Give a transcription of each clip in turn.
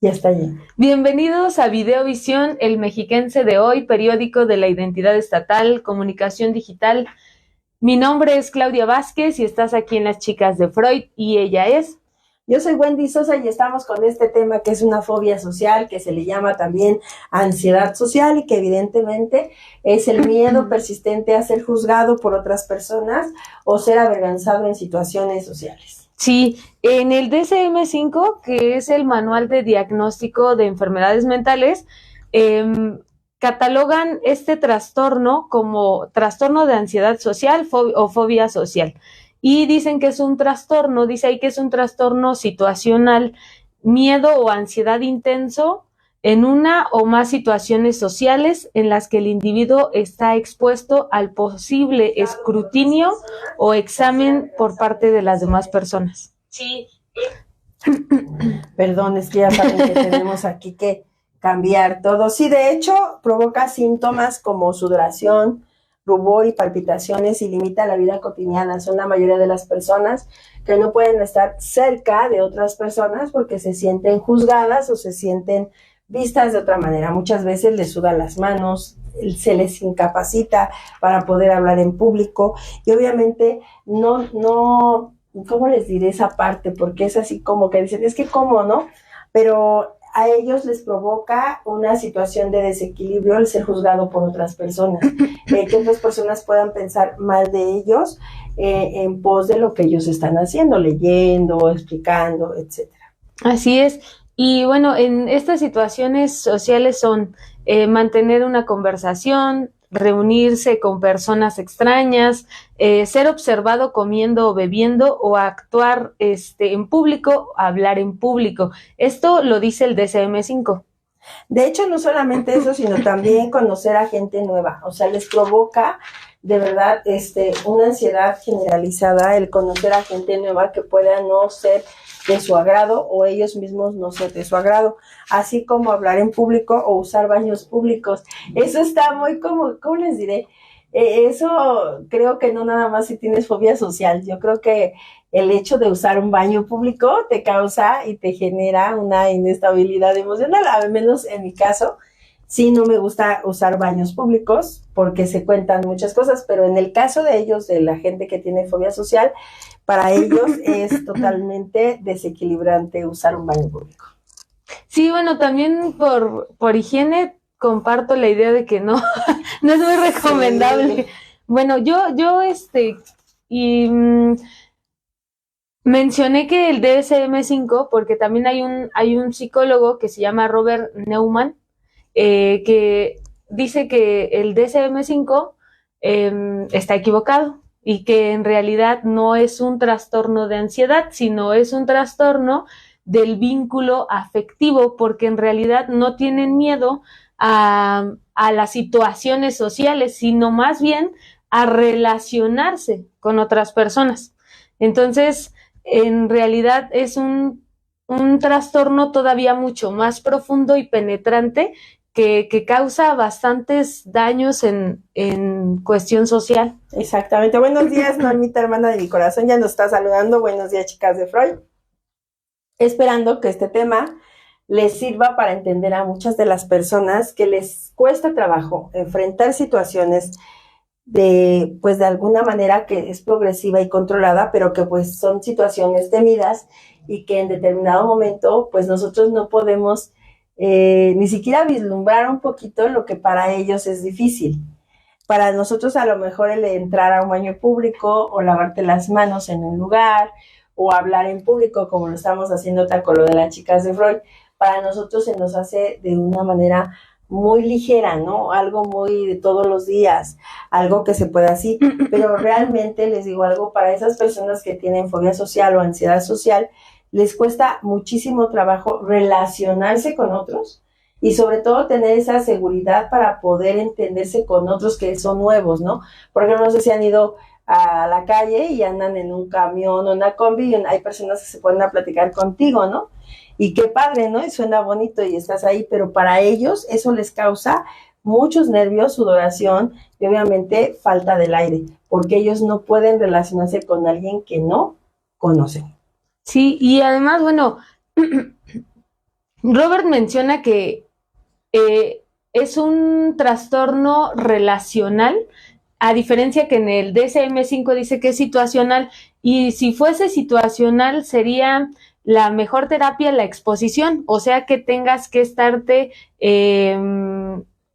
Ya está allí. Bienvenidos a Videovisión, el mexiquense de hoy, periódico de la identidad estatal, comunicación digital. Mi nombre es Claudia Vázquez y estás aquí en Las Chicas de Freud y ella es... Yo soy Wendy Sosa y estamos con este tema que es una fobia social, que se le llama también ansiedad social y que evidentemente es el miedo persistente a ser juzgado por otras personas o ser avergonzado en situaciones sociales. Sí, en el DSM-5, que es el Manual de Diagnóstico de Enfermedades Mentales, catalogan este trastorno como trastorno de ansiedad social o fobia social. Y dicen que es un trastorno, dice ahí que es un trastorno situacional, miedo o ansiedad intenso en una o más situaciones sociales en las que el individuo está expuesto al posible escrutinio o examen por parte de las demás personas. Sí. Perdón, es que ya saben que tenemos aquí que cambiar todo. Sí, de hecho, provoca síntomas como sudoración, rubor y palpitaciones y limita la vida cotidiana. Son la mayoría de las personas que no pueden estar cerca de otras personas porque se sienten juzgadas o se sienten vistas de otra manera. Muchas veces les sudan las manos, se les incapacita para poder hablar en público y obviamente no, ¿cómo les diré esa parte? Porque es así como que dicen, es que cómo, ¿no? Pero a ellos les provoca una situación de desequilibrio el ser juzgado por otras personas, que otras personas puedan pensar mal de ellos en pos de lo que ellos están haciendo, leyendo, explicando, etcétera. Así es. Y bueno, en estas situaciones sociales son mantener una conversación, reunirse con personas extrañas, ser observado comiendo o bebiendo o actuar en público, hablar en público. Esto lo dice el DSM-5. De hecho, no solamente eso, sino también conocer a gente nueva. O sea, les provoca de verdad una ansiedad generalizada el conocer a gente nueva que pueda no ser de su agrado o ellos mismos no ser de su agrado, así como hablar en público o usar baños públicos. Eso está muy como, ¿cómo les diré? Eso creo que no nada más si tienes fobia social, yo creo que el hecho de usar un baño público te causa y te genera una inestabilidad emocional, al menos en mi caso. Sí, no me gusta usar baños públicos porque se cuentan muchas cosas, pero en el caso de ellos, de la gente que tiene fobia social, para ellos es totalmente desequilibrante usar un baño público. Sí, bueno, también por higiene comparto la idea de que no, no es muy recomendable. Sí. Bueno, y mencioné que el DSM-5 porque también hay un psicólogo que se llama Robert Neumann, que dice que el DSM-5 está equivocado y que en realidad no es un trastorno de ansiedad, sino es un trastorno del vínculo afectivo, porque en realidad no tienen miedo a las situaciones sociales, sino más bien a relacionarse con otras personas. Entonces, en realidad es un trastorno todavía mucho más profundo y penetrante que causa bastantes daños en cuestión social. Exactamente. Buenos días, Normita, hermana de mi corazón, ya nos está saludando. Buenos días, chicas de Freud. Esperando que este tema les sirva para entender a muchas de las personas que les cuesta trabajo enfrentar situaciones pues de alguna manera que es progresiva y controlada, pero que pues son situaciones temidas y que en determinado momento pues nosotros no podemos ni siquiera vislumbrar un poquito lo que para ellos es difícil. Para nosotros a lo mejor el entrar a un baño público o lavarte las manos en un lugar o hablar en público como lo estamos haciendo con lo de las chicas de Freud, para nosotros se nos hace de una manera muy ligera, ¿no? Algo muy de todos los días, algo que se puede así, pero realmente les digo algo, para esas personas que tienen fobia social o ansiedad social, les cuesta muchísimo trabajo relacionarse con otros y sobre todo tener esa seguridad para poder entenderse con otros que son nuevos, ¿no? Porque no sé si han ido a la calle y andan en un camión o una combi y hay personas que se ponen a platicar contigo, ¿no? Y qué padre, ¿no? Y suena bonito y estás ahí, pero para ellos eso les causa muchos nervios, sudoración y obviamente falta del aire, porque ellos no pueden relacionarse con alguien que no conocen. Sí, y además, bueno, Robert menciona que es un trastorno relacional, a diferencia que en el DSM-5 dice que es situacional, y si fuese situacional sería la mejor terapia la exposición, o sea que tengas que estarte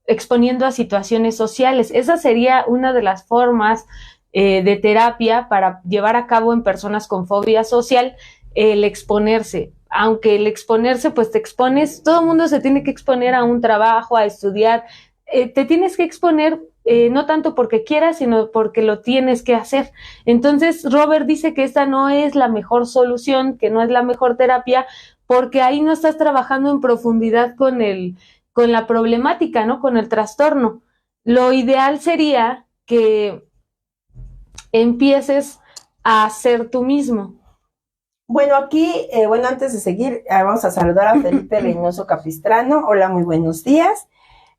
exponiendo a situaciones sociales. Esa sería una de las formas de terapia para llevar a cabo en personas con fobia social, el exponerse. Aunque el exponerse, pues te expones, todo el mundo se tiene que exponer a un trabajo, a estudiar, te tienes que exponer no tanto porque quieras, sino porque lo tienes que hacer. Entonces, Robert dice que esta no es la mejor solución, que no es la mejor terapia, porque ahí no estás trabajando en profundidad con la problemática, ¿no? Con el trastorno. Lo ideal sería que empieces a ser tú mismo. Bueno, aquí, antes de seguir, vamos a saludar a Felipe Reynoso Capistrano. Hola, muy buenos días.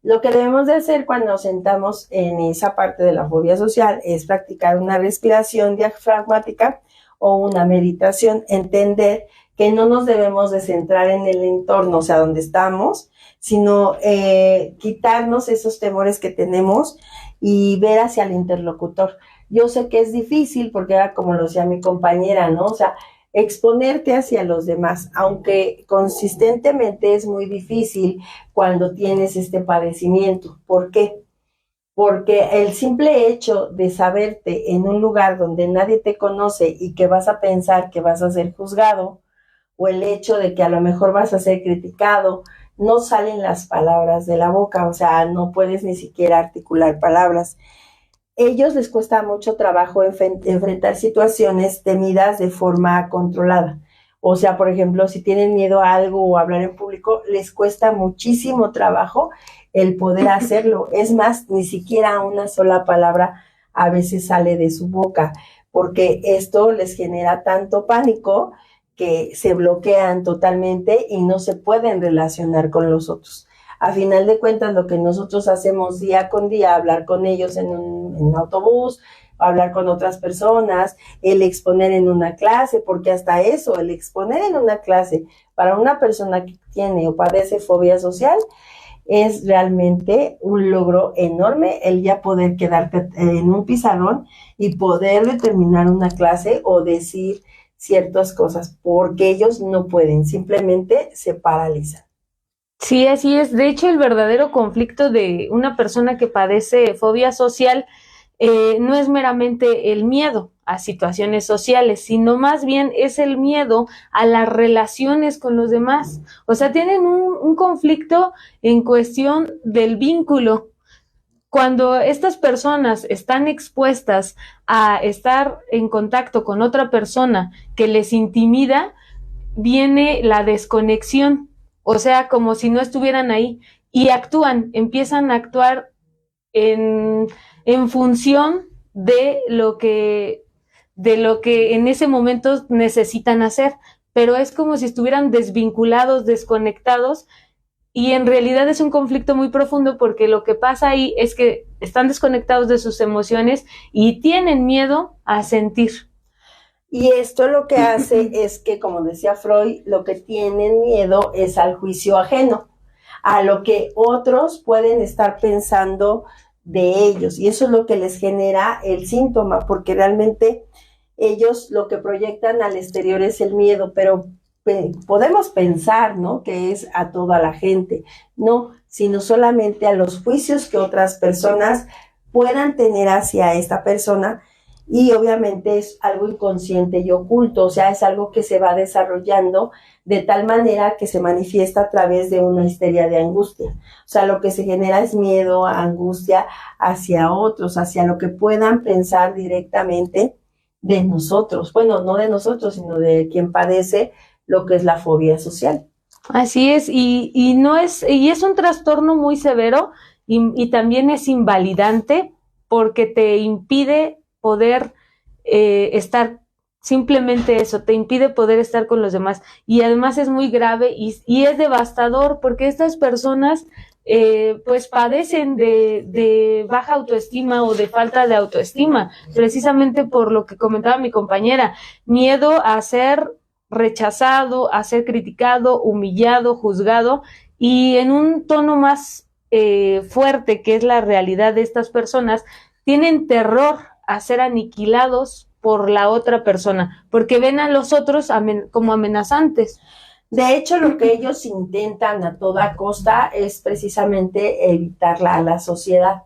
Lo que debemos de hacer cuando nos sentamos en esa parte de la fobia social es practicar una respiración diafragmática o una meditación, entender que no nos debemos de centrar en el entorno, o sea, donde estamos, sino quitarnos esos temores que tenemos y ver hacia el interlocutor. Yo sé que es difícil porque era como lo decía mi compañera, ¿no? O sea, exponerte hacia los demás, aunque consistentemente es muy difícil cuando tienes este padecimiento. ¿Por qué? Porque el simple hecho de saberte en un lugar donde nadie te conoce y que vas a pensar que vas a ser juzgado, o el hecho de que a lo mejor vas a ser criticado, no salen las palabras de la boca, o sea, no puedes ni siquiera articular palabras. Ellos les cuesta mucho trabajo enfrentar situaciones temidas de forma controlada. O sea, por ejemplo, si tienen miedo a algo o hablar en público, les cuesta muchísimo trabajo el poder hacerlo. Es más, ni siquiera una sola palabra a veces sale de su boca, porque esto les genera tanto pánico que se bloquean totalmente y no se pueden relacionar con los otros. A final de cuentas, lo que nosotros hacemos día con día, hablar con ellos en un autobús, hablar con otras personas, el exponer en una clase, porque hasta eso, el exponer en una clase para una persona que tiene o padece fobia social, es realmente un logro enorme el ya poder quedarte en un pizarrón y poder determinar una clase o decir ciertas cosas, porque ellos no pueden, simplemente se paralizan. Sí, así es. De hecho, el verdadero conflicto de una persona que padece fobia social no es meramente el miedo a situaciones sociales, sino más bien es el miedo a las relaciones con los demás. O sea, tienen un conflicto en cuestión del vínculo. Cuando estas personas están expuestas a estar en contacto con otra persona que les intimida, viene la desconexión, o sea, como si no estuvieran ahí, y empiezan a actuar en, en función de lo que en ese momento necesitan hacer, pero es como si estuvieran desvinculados, desconectados, y en realidad es un conflicto muy profundo porque lo que pasa ahí es que están desconectados de sus emociones y tienen miedo a sentir. Y esto lo que hace es que, como decía Freud, lo que tienen miedo es al juicio ajeno, a lo que otros pueden estar pensando de ellos. Y eso es lo que les genera el síntoma, porque realmente ellos lo que proyectan al exterior es el miedo, pero podemos pensar, ¿no? Que es a toda la gente, no, sino solamente a los juicios que otras personas puedan tener hacia esta persona, y obviamente es algo inconsciente y oculto, o sea, es algo que se va desarrollando de tal manera que se manifiesta a través de una histeria de angustia. O sea, lo que se genera es miedo, angustia hacia otros, hacia lo que puedan pensar directamente de nosotros. Bueno, no de nosotros, sino de quien padece lo que es la fobia social. Así es, y no es, y es un trastorno muy severo y también es invalidante porque te impide poder estar, simplemente eso, te impide poder estar con los demás. Y además es muy grave y es devastador porque estas personas pues padecen de baja autoestima o de falta de autoestima, precisamente por lo que comentaba mi compañera, miedo a ser rechazado, a ser criticado, humillado, juzgado, y en un tono más fuerte, que es la realidad de estas personas, tienen terror a ser aniquilados por la otra persona, porque ven a los otros como amenazantes. De hecho, lo que ellos intentan a toda costa es precisamente evitarla a la sociedad,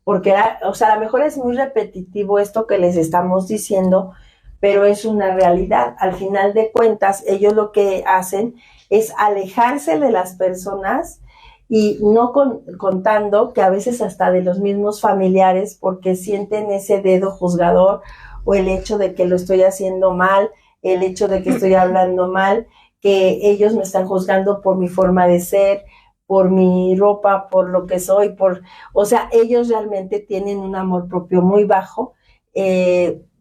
porque a lo mejor es muy repetitivo esto que les estamos diciendo, pero es una realidad. Al final de cuentas, ellos lo que hacen es alejarse de las personas y no contando que a veces hasta de los mismos familiares, porque sienten ese dedo juzgador o el hecho de que lo estoy haciendo mal, el hecho de que estoy hablando mal, que ellos me están juzgando por mi forma de ser, por mi ropa, por lo que soy, ellos realmente tienen un amor propio muy bajo,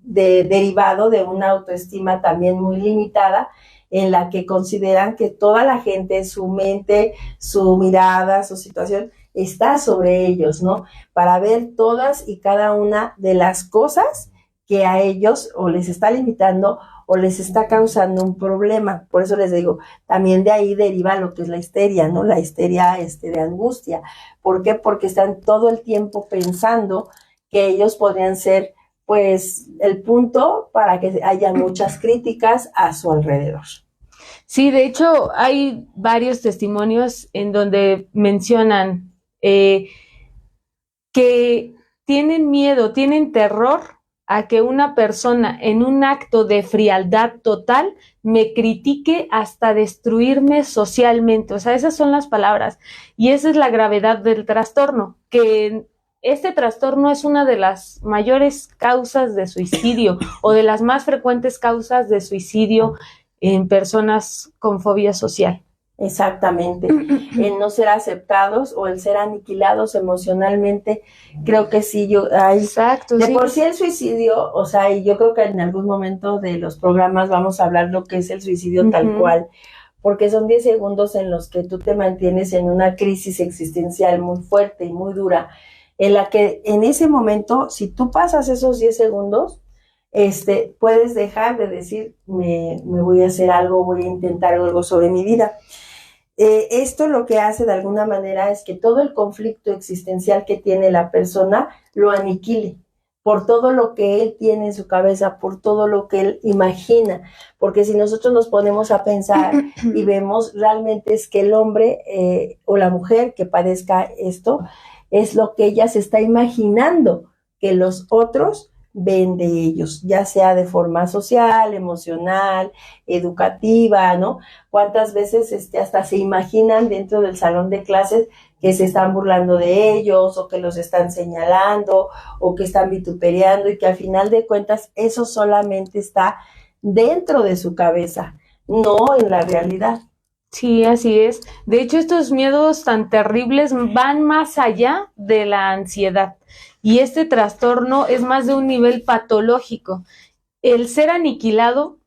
derivado de una autoestima también muy limitada, en la que consideran que toda la gente, su mente, su mirada, su situación, está sobre ellos, ¿no? Para ver todas y cada una de las cosas que a ellos o les está limitando o les está causando un problema. Por eso les digo, también de ahí deriva lo que es la histeria, ¿no? La histeria de angustia. ¿Por qué? Porque están todo el tiempo pensando que ellos podrían ser, pues, el punto para que haya muchas críticas a su alrededor. Sí, de hecho, hay varios testimonios en donde mencionan que tienen miedo, tienen terror a que una persona en un acto de frialdad total me critique hasta destruirme socialmente. O sea, esas son las palabras. Y esa es la gravedad del trastorno, que este trastorno es una de las mayores causas de suicidio o de las más frecuentes causas de suicidio en personas con fobia social. Exactamente, el no ser aceptados o el ser aniquilados emocionalmente, creo que sí, Exacto, de sí. por sí el suicidio, y yo creo que en algún momento de los programas vamos a hablar lo que es el suicidio tal cual, porque son 10 segundos en los que tú te mantienes en una crisis existencial muy fuerte y muy dura, en la que en ese momento, si tú pasas esos 10 segundos, puedes dejar de decir, me voy a hacer algo, voy a intentar algo sobre mi vida. Esto lo que hace de alguna manera es que todo el conflicto existencial que tiene la persona lo aniquile por todo lo que él tiene en su cabeza, por todo lo que él imagina, porque si nosotros nos ponemos a pensar y vemos realmente es que el hombre o la mujer que padezca esto es lo que ella se está imaginando que los otros ven de ellos, ya sea de forma social, emocional, educativa, ¿no? ¿Cuántas veces hasta se imaginan dentro del salón de clases que se están burlando de ellos o que los están señalando o que están vituperiando y que al final de cuentas eso solamente está dentro de su cabeza, no en la realidad? Sí, así es. De hecho, estos miedos tan terribles van más allá de la ansiedad. Y este trastorno es más de un nivel patológico. El ser aniquilado,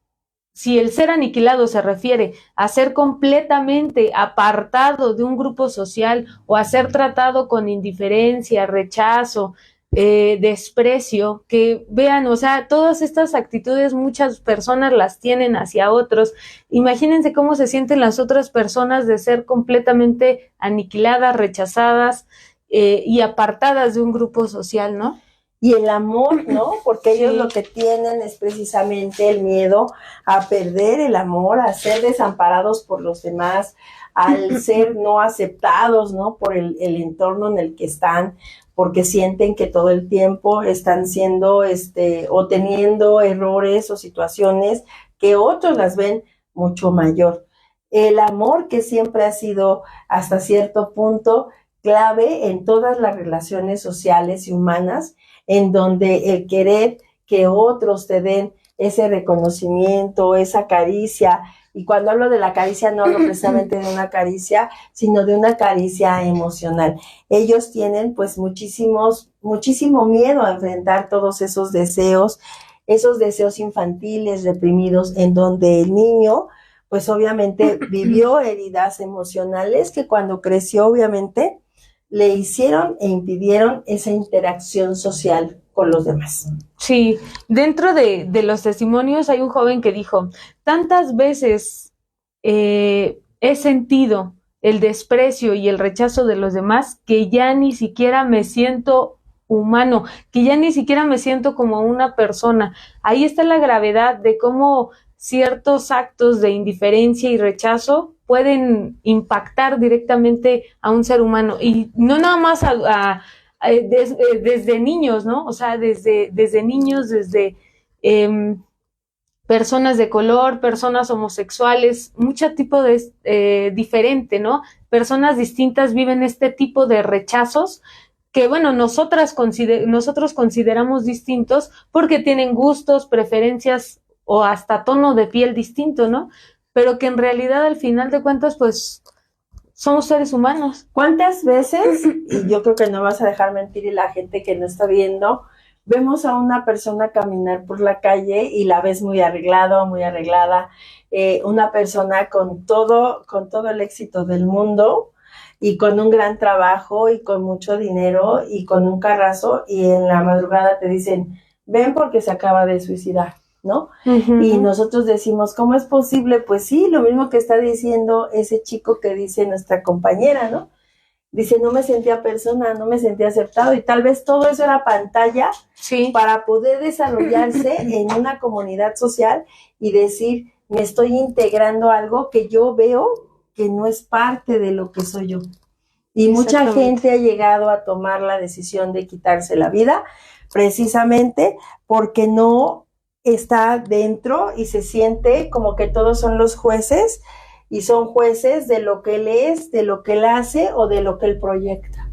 si el ser aniquilado se refiere a ser completamente apartado de un grupo social o a ser tratado con indiferencia, rechazo, desprecio, que vean, o sea, todas estas actitudes muchas personas las tienen hacia otros. Imagínense cómo se sienten las otras personas de ser completamente aniquiladas, rechazadas y apartadas de un grupo social, ¿no? Y el amor, ¿no? Porque ellos lo que tienen es precisamente el miedo a perder el amor, a ser desamparados por los demás, al ser no aceptados, ¿no? Por el entorno en el que están, porque sienten que todo el tiempo están siendo, o teniendo errores o situaciones que otros las ven mucho mayor. El amor que siempre ha sido hasta cierto punto clave en todas las relaciones sociales y humanas, en donde el querer que otros te den ese reconocimiento, esa caricia, y cuando hablo de la caricia no hablo precisamente de una caricia, sino de una caricia emocional. Ellos tienen pues muchísimo miedo a enfrentar todos esos deseos infantiles reprimidos, en donde el niño pues obviamente vivió heridas emocionales que cuando creció obviamente le hicieron e impidieron esa interacción social con los demás. Sí, dentro de los testimonios hay un joven que dijo, tantas veces he sentido el desprecio y el rechazo de los demás que ya ni siquiera me siento humano, que ya ni siquiera me siento como una persona. Ahí está la gravedad de cómo ciertos actos de indiferencia y rechazo pueden impactar directamente a un ser humano y no nada más desde niños, ¿no? O sea, desde niños, desde personas de color, personas homosexuales, mucho tipo de diferente, ¿no? Personas distintas viven este tipo de rechazos que, bueno, nosotros consideramos distintos porque tienen gustos, preferencias o hasta tono de piel distinto, ¿no? Pero que en realidad al final de cuentas, pues, somos seres humanos. ¿Cuántas veces, y yo creo que no vas a dejar mentir y la gente que no está viendo, vemos a una persona caminar por la calle y la ves muy arreglado, muy arreglada, una persona con todo el éxito del mundo y con un gran trabajo y con mucho dinero y con un carrazo y en la madrugada te dicen, ven porque se acaba de suicidar, ¿no? Uh-huh. Y nosotros decimos, ¿cómo es posible? Pues sí, lo mismo que está diciendo ese chico que dice nuestra compañera, ¿no? Dice, no me sentía persona, no me sentía aceptado y tal vez todo eso era pantalla para poder desarrollarse en una comunidad social y decir, me estoy integrando a algo que yo veo que no es parte de lo que soy yo. Y mucha gente ha llegado a tomar la decisión de quitarse la vida precisamente porque no está dentro y se siente como que todos son los jueces y son jueces de lo que él es, de lo que él hace o de lo que él proyecta.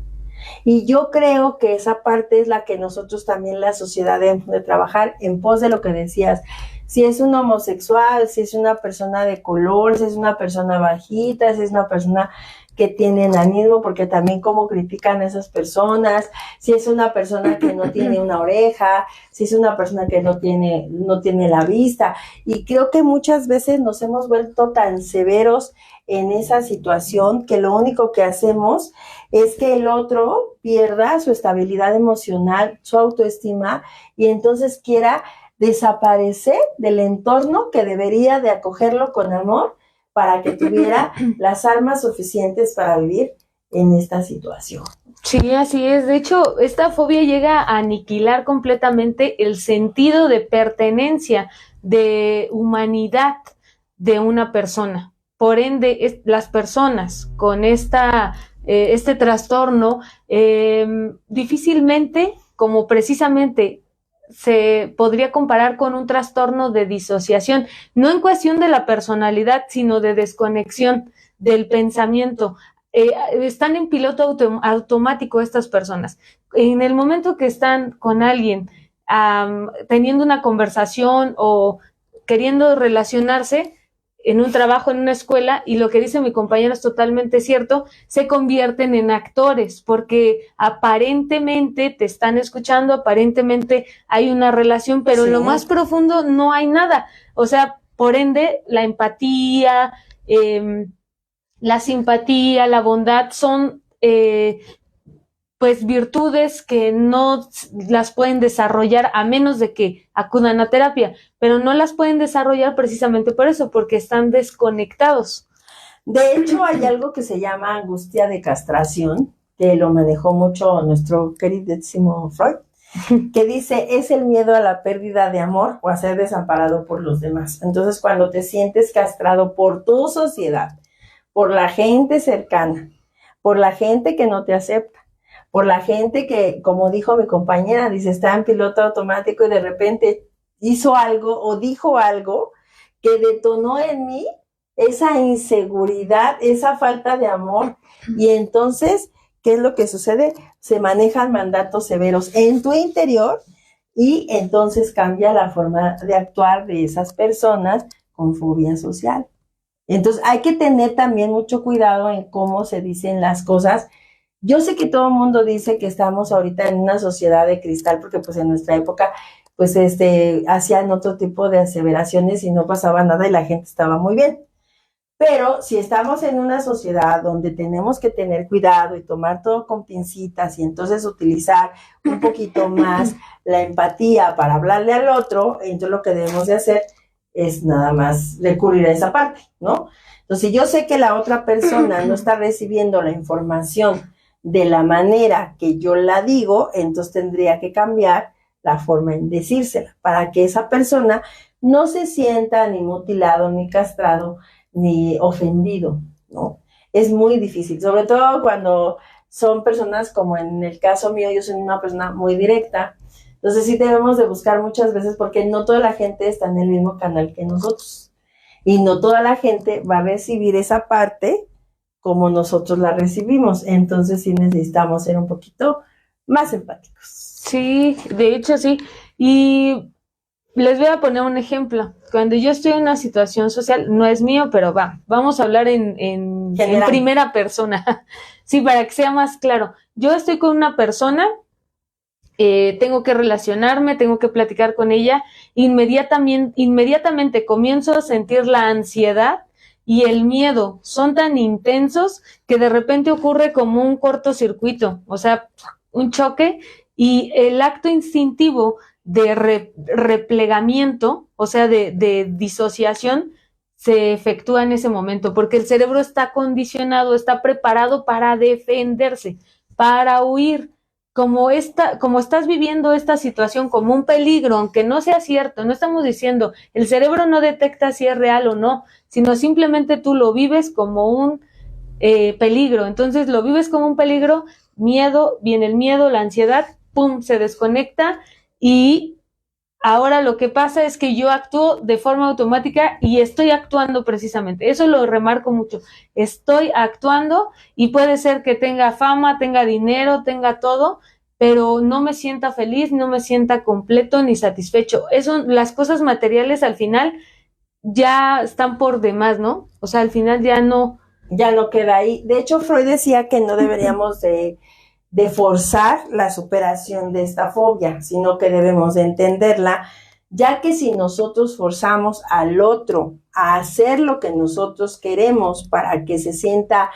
Y yo creo que esa parte es la que nosotros también, la sociedad, debemos de trabajar en pos de lo que decías. Si es un homosexual, si es una persona de color, si es una persona bajita, si es una persona que tiene enanismo, porque también cómo critican a esas personas, si es una persona que no tiene una oreja, si es una persona que no tiene la vista, y creo que muchas veces nos hemos vuelto tan severos en esa situación que lo único que hacemos es que el otro pierda su estabilidad emocional, su autoestima, y entonces quiera desaparecer del entorno que debería de acogerlo con amor para que tuviera las armas suficientes para vivir en esta situación. Sí, así es. De hecho, esta fobia llega a aniquilar completamente el sentido de pertenencia, de humanidad de una persona. Por ende, las personas con este trastorno difícilmente, como precisamente se podría comparar con un trastorno de disociación, no en cuestión de la personalidad, sino de desconexión del pensamiento. Están en piloto automático estas personas. En el momento que están con alguien teniendo una conversación o queriendo relacionarse en un trabajo, en una escuela, y lo que dice mi compañero es totalmente cierto, se convierten en actores, porque aparentemente te están escuchando, aparentemente hay una relación, pero en lo más profundo no hay nada. O sea, por ende, la empatía, la simpatía, la bondad son pues virtudes que no las pueden desarrollar a menos de que acudan a terapia, pero no las pueden desarrollar precisamente por eso, porque están desconectados. De hecho, hay algo que se llama angustia de castración, que lo manejó mucho nuestro queridísimo Freud, que dice, es el miedo a la pérdida de amor o a ser desamparado por los demás. Entonces, cuando te sientes castrado por tu sociedad, por la gente cercana, por la gente que no te acepta, por la gente que, como dijo mi compañera, dice, está en piloto automático y de repente hizo algo o dijo algo que detonó en mí esa inseguridad, esa falta de amor. Y entonces, ¿qué es lo que sucede? Se manejan mandatos severos en tu interior y entonces cambia la forma de actuar de esas personas con fobia social. Entonces, hay que tener también mucho cuidado en cómo se dicen las cosas. Yo sé que todo el mundo dice que estamos ahorita en una sociedad de cristal porque pues en nuestra época pues hacían otro tipo de aseveraciones y no pasaba nada y la gente estaba muy bien. Pero si estamos en una sociedad donde tenemos que tener cuidado y tomar todo con pincitas y entonces utilizar un poquito más la empatía para hablarle al otro, entonces lo que debemos de hacer es nada más recurrir a esa parte, ¿no? Entonces, si yo sé que la otra persona no está recibiendo la información de la manera que yo la digo, entonces tendría que cambiar la forma en decírsela para que esa persona no se sienta ni mutilado, ni castrado, ni ofendido, ¿no? Es muy difícil, sobre todo cuando son personas como en el caso mío, yo soy una persona muy directa, entonces sí debemos de buscar muchas veces porque no toda la gente está en el mismo canal que nosotros y no toda la gente va a recibir esa parte como nosotros la recibimos, entonces sí necesitamos ser un poquito más empáticos. Sí, de hecho sí. Y les voy a poner un ejemplo. Cuando yo estoy en una situación social, no es mío, pero vamos a hablar en primera persona. Sí, para que sea más claro. Yo estoy con una persona, tengo que relacionarme, tengo que platicar con ella, inmediatamente comienzo a sentir la ansiedad y el miedo. Son tan intensos que de repente ocurre como un cortocircuito, o sea, un choque, y el acto instintivo de replegamiento, o sea, de disociación, se efectúa en ese momento, porque el cerebro está condicionado, está preparado para defenderse, para huir. Como estás viviendo esta situación como un peligro, aunque no sea cierto, no estamos diciendo, el cerebro no detecta si es real o no, sino simplemente tú lo vives como un peligro. Entonces lo vives como un peligro, miedo, viene el miedo, la ansiedad, pum, se desconecta y ahora lo que pasa es que yo actúo de forma automática y estoy actuando precisamente. Eso lo remarco mucho. Estoy actuando y puede ser que tenga fama, tenga dinero, tenga todo, pero no me sienta feliz, no me sienta completo ni satisfecho. Eso, las cosas materiales al final ya están por demás, ¿no? O sea, al final ya no queda ahí. De hecho, Freud decía que no deberíamos de forzar la superación de esta fobia, sino que debemos de entenderla, ya que si nosotros forzamos al otro a hacer lo que nosotros queremos para que se sienta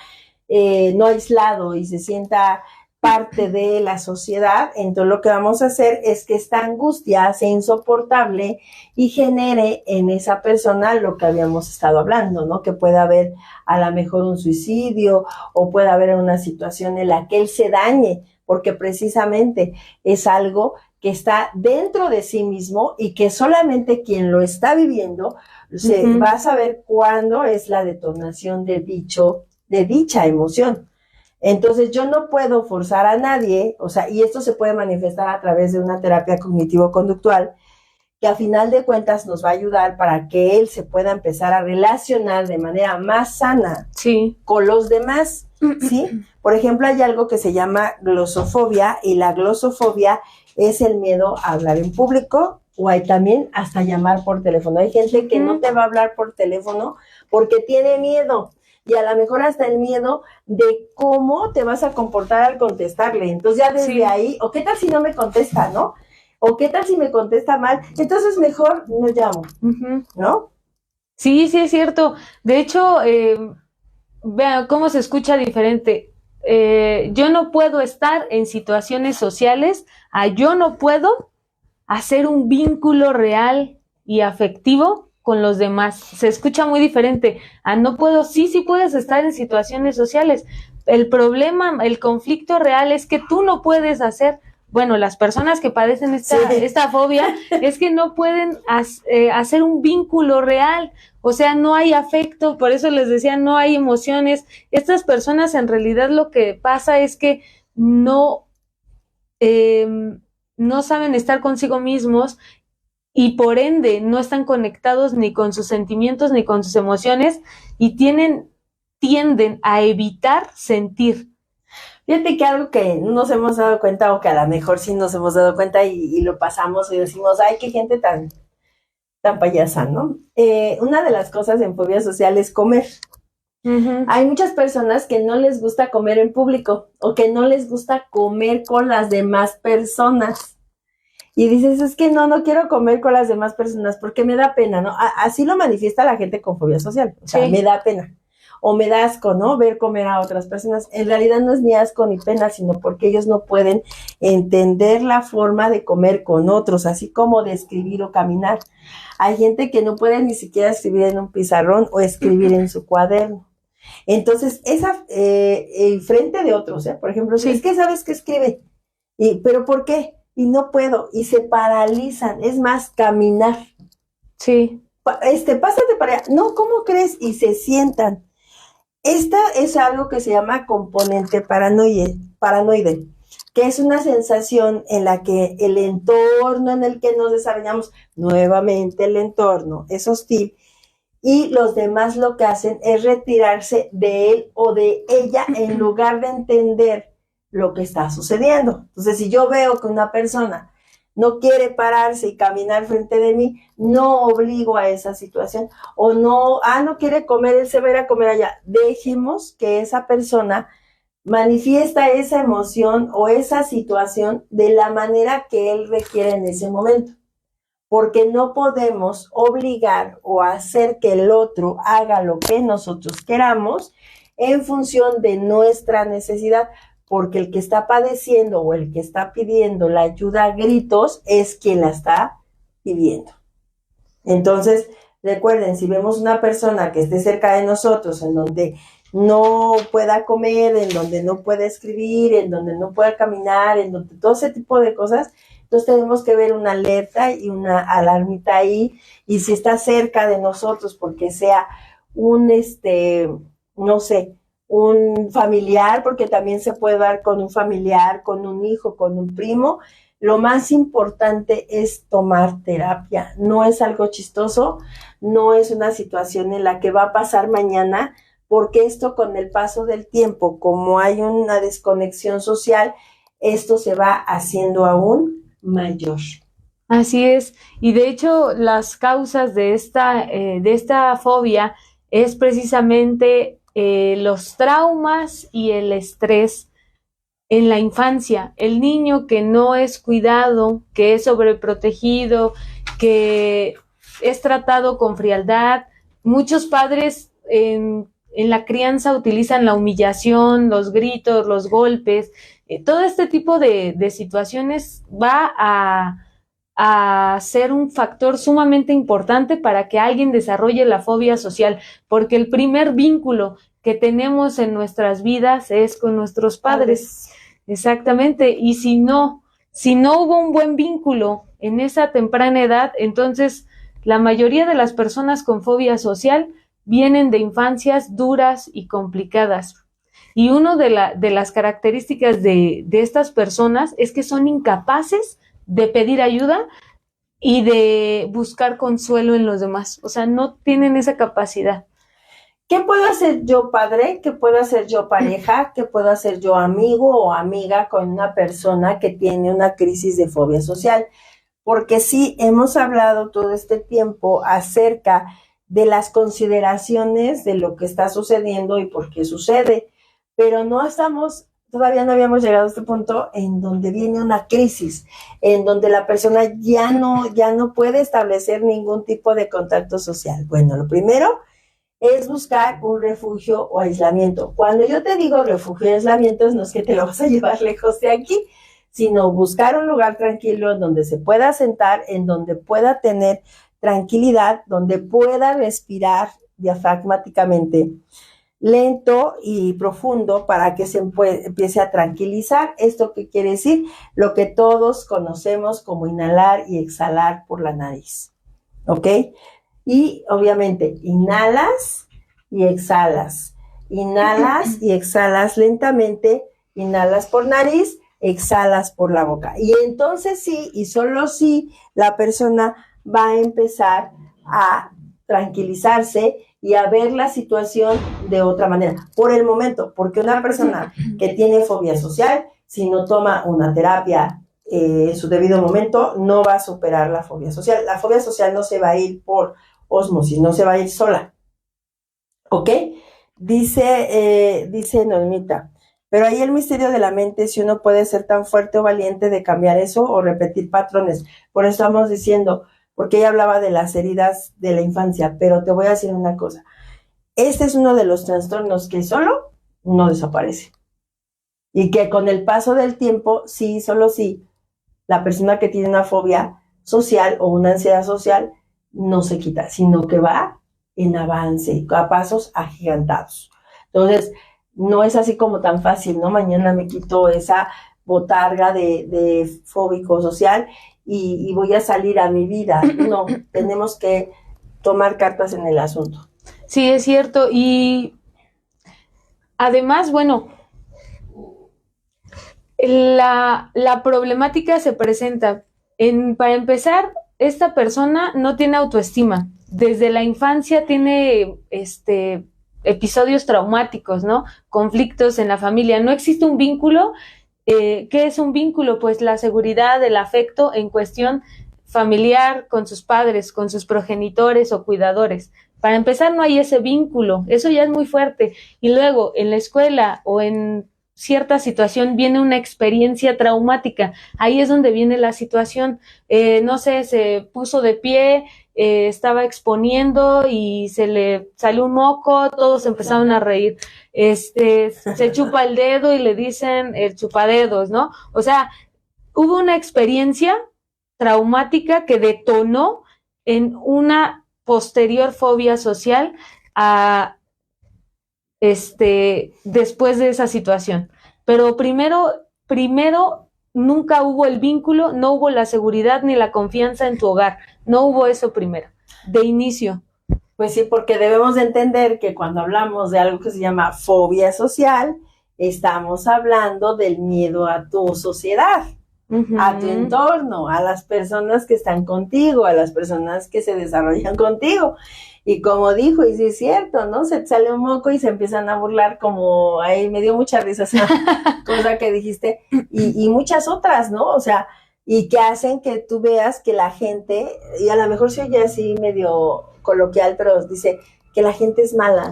no aislado y se sienta parte de la sociedad, entonces lo que vamos a hacer es que esta angustia sea insoportable y genere en esa persona lo que habíamos estado hablando, ¿no? Que pueda haber a lo mejor un suicidio o pueda haber una situación en la que él se dañe, porque precisamente es algo que está dentro de sí mismo y que solamente quien lo está viviendo se va a saber cuándo es la detonación de dicha emoción. Entonces yo no puedo forzar a nadie, o sea, y esto se puede manifestar a través de una terapia cognitivo-conductual, que a final de cuentas nos va a ayudar para que él se pueda empezar a relacionar de manera más sana con los demás, ¿sí? Por ejemplo, hay algo que se llama glosofobia, y la glosofobia es el miedo a hablar en público, o hay también hasta llamar por teléfono. Hay gente que no te va a hablar por teléfono porque tiene miedo, y a lo mejor hasta el miedo de cómo te vas a comportar al contestarle. Entonces ya desde ahí, o qué tal si no me contesta, ¿no? O qué tal si me contesta mal, entonces mejor no llamo, ¿no? Sí, sí es cierto. De hecho, vean cómo se escucha diferente. Yo no puedo estar en situaciones sociales, yo no puedo hacer un vínculo real y afectivo con los demás. Se escucha muy diferente. No puedo, sí puedes estar en situaciones sociales. El problema, el conflicto real es que tú no puedes hacer, bueno, las personas que padecen esta fobia, es que no pueden hacer un vínculo real. O sea, no hay afecto, por eso les decía, no hay emociones. Estas personas en realidad lo que pasa es que no saben estar consigo mismos y por ende no están conectados ni con sus sentimientos ni con sus emociones y tienden a evitar sentir. Fíjate que algo que no nos hemos dado cuenta, o que a lo mejor sí nos hemos dado cuenta y lo pasamos y decimos, ay, qué gente tan payasa, ¿no? Una de las cosas en fobia social es comer. Hay muchas personas que no les gusta comer en público o que no les gusta comer con las demás personas. y dices, es que no quiero comer con las demás personas porque me da pena, ¿no? Así lo manifiesta la gente con fobia social, o sea, me da pena. O me da asco, ¿no? Ver comer a otras personas. En realidad no es ni asco ni pena, sino porque ellos no pueden entender la forma de comer con otros, así como de escribir o caminar. Hay gente que no puede ni siquiera escribir en un pizarrón o escribir en su cuaderno. Entonces, frente de otros, por ejemplo, es que sabes que escribe, pero ¿por qué? Y no puedo, y se paralizan. Es más, caminar. Sí. Pásate para allá. No, ¿cómo crees? Y se sientan. Esta es algo que se llama componente paranoide, que es una sensación en la que el entorno en el que nos desarrollamos, nuevamente el entorno es hostil, y los demás lo que hacen es retirarse de él o de ella en lugar de entender lo que está sucediendo. Entonces, si yo veo que una persona no quiere pararse y caminar frente de mí, no obligo a esa situación. O no quiere comer, él se va a ir a comer allá. Dejemos que esa persona manifiesta esa emoción o esa situación de la manera que él requiere en ese momento. Porque no podemos obligar o hacer que el otro haga lo que nosotros queramos en función de nuestra necesidad, porque el que está padeciendo o el que está pidiendo la ayuda a gritos es quien la está pidiendo. Entonces, recuerden, si vemos una persona que esté cerca de nosotros, en donde no pueda comer, en donde no pueda escribir, en donde no pueda caminar, en donde todo ese tipo de cosas, entonces tenemos que ver una alerta y una alarmita ahí, y si está cerca de nosotros, porque sea un familiar, porque también se puede dar con un familiar, con un hijo, con un primo, lo más importante es tomar terapia. No es algo chistoso, no es una situación en la que va a pasar mañana, porque esto con el paso del tiempo, como hay una desconexión social, esto se va haciendo aún mayor. Así es, y de hecho las causas de esta fobia es precisamente los traumas y el estrés en la infancia. El niño que no es cuidado, que es sobreprotegido, que es tratado con frialdad. Muchos padres en la crianza utilizan la humillación, los gritos, los golpes. Todo este tipo de situaciones va a ser un factor sumamente importante para que alguien desarrolle la fobia social, porque el primer vínculo que tenemos en nuestras vidas es con nuestros padres. Exactamente, y si no hubo un buen vínculo en esa temprana edad, entonces la mayoría de las personas con fobia social vienen de infancias duras y complicadas. Y una de las características de estas personas es que son incapaces de pedir ayuda y de buscar consuelo en los demás. O sea, no tienen esa capacidad. ¿Qué puedo hacer yo padre? ¿Qué puedo hacer yo pareja? ¿Qué puedo hacer yo amigo o amiga con una persona que tiene una crisis de fobia social? Porque sí, hemos hablado todo este tiempo acerca de las consideraciones de lo que está sucediendo y por qué sucede, pero todavía no habíamos llegado a este punto en donde viene una crisis, en donde la persona ya no puede establecer ningún tipo de contacto social. Bueno, lo primero es buscar un refugio o aislamiento. Cuando yo te digo refugio y aislamiento, no es que te lo vas a llevar lejos de aquí, sino buscar un lugar tranquilo en donde se pueda sentar, en donde pueda tener tranquilidad, donde pueda respirar diafragmáticamente lento y profundo para que se empiece a tranquilizar. ¿Esto qué quiere decir? Lo que todos conocemos como inhalar y exhalar por la nariz. ¿Ok? Y obviamente inhalas y exhalas. Inhalas y exhalas lentamente. Inhalas por nariz, exhalas por la boca. Y entonces sí, y solo sí, la persona va a empezar a tranquilizarse y a ver la situación de otra manera. Por el momento, porque una persona que tiene fobia social, si no toma una terapia en su debido momento, no va a superar la fobia social. La fobia social no se va a ir por ósmosis, no se va a ir sola. ¿Ok? Dice Normita, Pero ahí el misterio de la mente, si uno puede ser tan fuerte o valiente de cambiar eso o repetir patrones. Por eso estamos diciendo, porque ella hablaba de las heridas de la infancia, pero te voy a decir una cosa. Este es uno de los trastornos que solo no desaparece. Y que con el paso del tiempo, sí, solo sí, la persona que tiene una fobia social o una ansiedad social no se quita, sino que va en avance, a pasos agigantados. Entonces, no es así como tan fácil, ¿no? Mañana me quito esa botarga de fóbico social y voy a salir a mi vida. No, tenemos que tomar cartas en el asunto. Sí, es cierto. Y además, bueno, la problemática se presenta. Para empezar, esta persona no tiene autoestima. Desde la infancia tiene episodios traumáticos, ¿no? Conflictos en la familia. No existe un vínculo. ¿Qué es un vínculo? Pues la seguridad, el afecto en cuestión familiar con sus padres, con sus progenitores o cuidadores. Para empezar, no hay ese vínculo. Eso ya es muy fuerte. Y luego, en la escuela o en cierta situación viene una experiencia traumática. Ahí es donde viene la situación. No sé, se puso de pie, estaba exponiendo y se le salió un moco, todos empezaron a reír. Se chupa el dedo y le dicen el chupadedos, ¿no? O sea, hubo una experiencia traumática que detonó en una posterior fobia social a después de esa situación. Pero primero nunca hubo el vínculo, no hubo la seguridad ni la confianza en tu hogar. No hubo eso primero, de inicio. Pues sí, porque debemos de entender que cuando hablamos de algo que se llama fobia social, estamos hablando del miedo a tu sociedad, a tu entorno, a las personas que están contigo, a las personas que se desarrollan contigo. Y como dijo, y sí es cierto, ¿no? Se te sale un moco y se empiezan a burlar, como ahí me dio mucha risa esa cosa que dijiste, y muchas otras, ¿no? O sea, y que hacen que tú veas que la gente, y a lo mejor se oye así medio coloquial, pero dice que la gente es mala.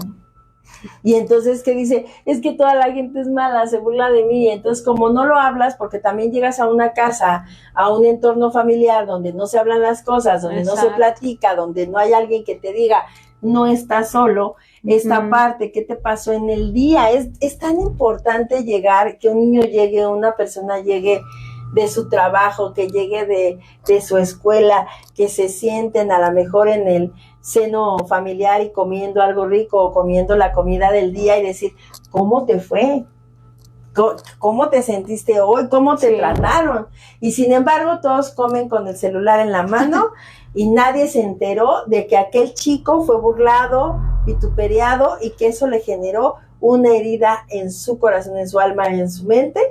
Y entonces, ¿qué dice? Es que toda la gente es mala, se burla de mí. Entonces, como no lo hablas, porque también llegas a una casa, a un entorno familiar donde no se hablan las cosas, donde no se platica, donde no hay alguien que te diga, no estás solo, esta parte, ¿qué te pasó en el día? Es tan importante llegar, que un niño llegue, una persona llegue de su trabajo, que llegue de su escuela, que se sienten a lo mejor en el seno familiar y comiendo algo rico o comiendo la comida del día y decir, ¿cómo te fue? ¿Cómo te sentiste hoy? ¿Cómo te trataron? Y sin embargo, todos comen con el celular en la mano y nadie se enteró de que aquel chico fue burlado, vituperiado y que eso le generó una herida en su corazón, en su alma y en su mente,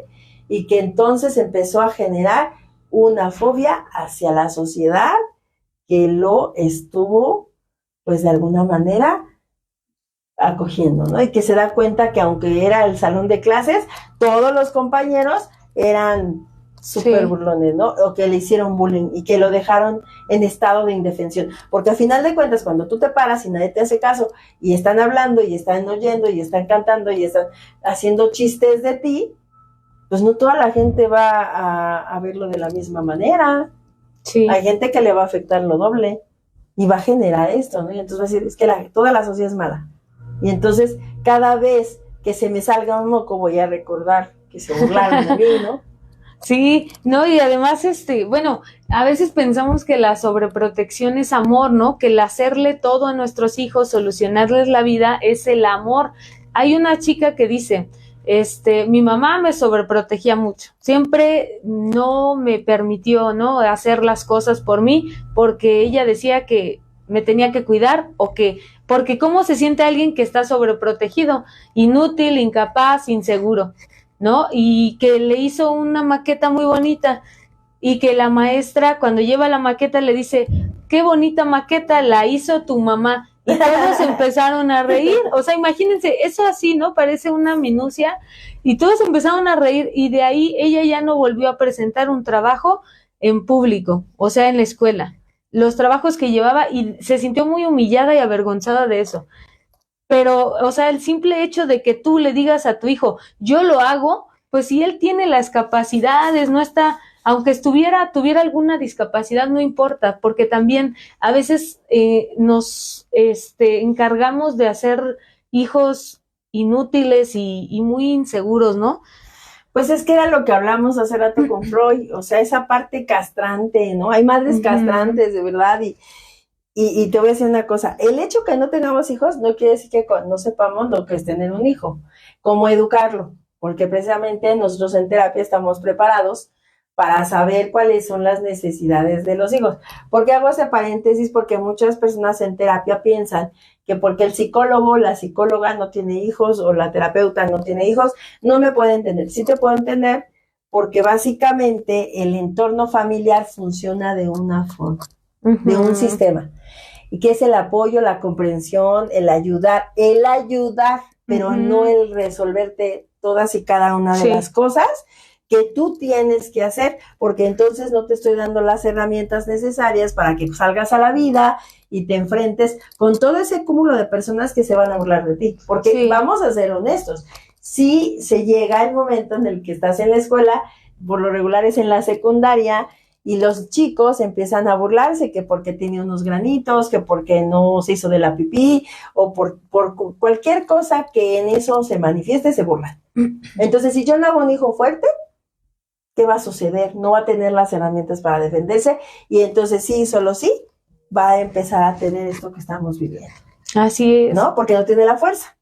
y que entonces empezó a generar una fobia hacia la sociedad que lo estuvo, pues de alguna manera, acogiendo, ¿no? Y que se da cuenta que aunque era el salón de clases, todos los compañeros eran súper burlones, ¿no? O que le hicieron bullying y que lo dejaron en estado de indefensión. Porque al final de cuentas, cuando tú te paras y nadie te hace caso, y están hablando, y están oyendo, y están cantando, y están haciendo chistes de ti, pues no toda la gente va a verlo de la misma manera. Sí. Hay gente que le va a afectar lo doble y va a generar esto, ¿no? Y entonces va a decir, es que toda la sociedad es mala. Y entonces, cada vez que se me salga un moco, voy a recordar que se burlaron de mí, ¿no? Sí, no, y además, bueno, a veces pensamos que la sobreprotección es amor, ¿no? Que el hacerle todo a nuestros hijos, solucionarles la vida, es el amor. Hay una chica que dice, mi mamá me sobreprotegía mucho, siempre no me permitió, ¿no? Hacer las cosas por mí, porque ella decía que me tenía que cuidar, porque cómo se siente alguien que está sobreprotegido, inútil, incapaz, inseguro, ¿no? Y que le hizo una maqueta muy bonita y que la maestra cuando lleva la maqueta le dice, qué bonita maqueta, la hizo tu mamá. Y todos empezaron a reír, o sea, imagínense, eso así, ¿no? Parece una minucia, y todos empezaron a reír, y de ahí ella ya no volvió a presentar un trabajo en público, o sea, en la escuela, los trabajos que llevaba, y se sintió muy humillada y avergonzada de eso. pero, o sea, el simple hecho de que tú le digas a tu hijo, yo lo hago, pues si él tiene las capacidades, no está, aunque tuviera alguna discapacidad, no importa, porque también a veces nos encargamos de hacer hijos inútiles y muy inseguros, ¿no? Pues es que era lo que hablamos hace rato con Freud, o sea, esa parte castrante, ¿no? Hay madres castrantes, de verdad, y te voy a decir una cosa, el hecho que no tengamos hijos no quiere decir que no sepamos lo que es tener un hijo, cómo educarlo, porque precisamente nosotros en terapia estamos preparados para saber cuáles son las necesidades de los hijos. ¿Por qué hago ese paréntesis? Porque muchas personas en terapia piensan que porque el psicólogo, la psicóloga no tiene hijos o la terapeuta no tiene hijos, no me puede entender. Sí te puedo entender porque básicamente el entorno familiar funciona de una forma, de un sistema, y que es el apoyo, la comprensión, el ayudar, pero no el resolverte todas y cada una de las cosas que tú tienes que hacer, porque entonces no te estoy dando las herramientas necesarias para que salgas a la vida y te enfrentes con todo ese cúmulo de personas que se van a burlar de ti, porque vamos a ser honestos, si se llega el momento en el que estás en la escuela, por lo regular es en la secundaria, y los chicos empiezan a burlarse que porque tiene unos granitos, que porque no se hizo de la pipí, o por cualquier cosa que en eso se manifieste, se burlan. Entonces, si yo no hago un hijo fuerte, ¿qué va a suceder? No va a tener las herramientas para defenderse, y entonces sí, solo sí, va a empezar a tener esto que estamos viviendo. Así es. ¿No? Porque no tiene la fuerza.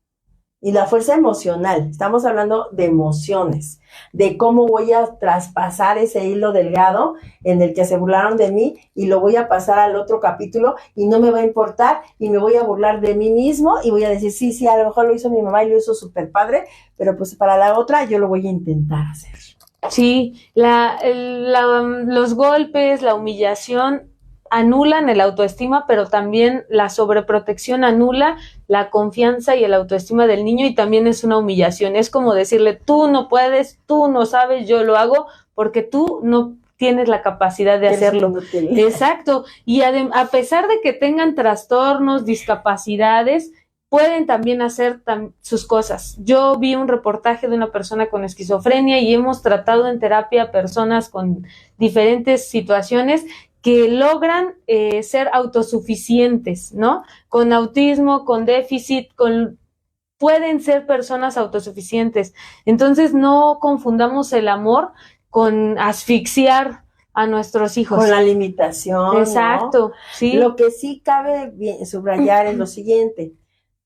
Y la fuerza emocional, estamos hablando de emociones, de cómo voy a traspasar ese hilo delgado en el que se burlaron de mí y lo voy a pasar al otro capítulo y no me va a importar y me voy a burlar de mí mismo y voy a decir, sí, a lo mejor lo hizo mi mamá y lo hizo súper padre, pero pues para la otra yo lo voy a intentar hacer. Sí, los golpes, la humillación anulan el autoestima, pero también la sobreprotección anula la confianza y el autoestima del niño, y también es una humillación. Es como decirle, tú no puedes, tú no sabes, yo lo hago, porque tú no tienes la capacidad de hacerlo. Exacto. Y a pesar de que tengan trastornos, discapacidades, pueden también hacer sus cosas. Yo vi un reportaje de una persona con esquizofrenia y hemos tratado en terapia personas con diferentes situaciones que logran ser autosuficientes, ¿no? Con autismo, con déficit, pueden ser personas autosuficientes. Entonces, no confundamos el amor con asfixiar a nuestros hijos. Con la limitación. Exacto, ¿no? sí. Lo que sí cabe subrayar es lo siguiente.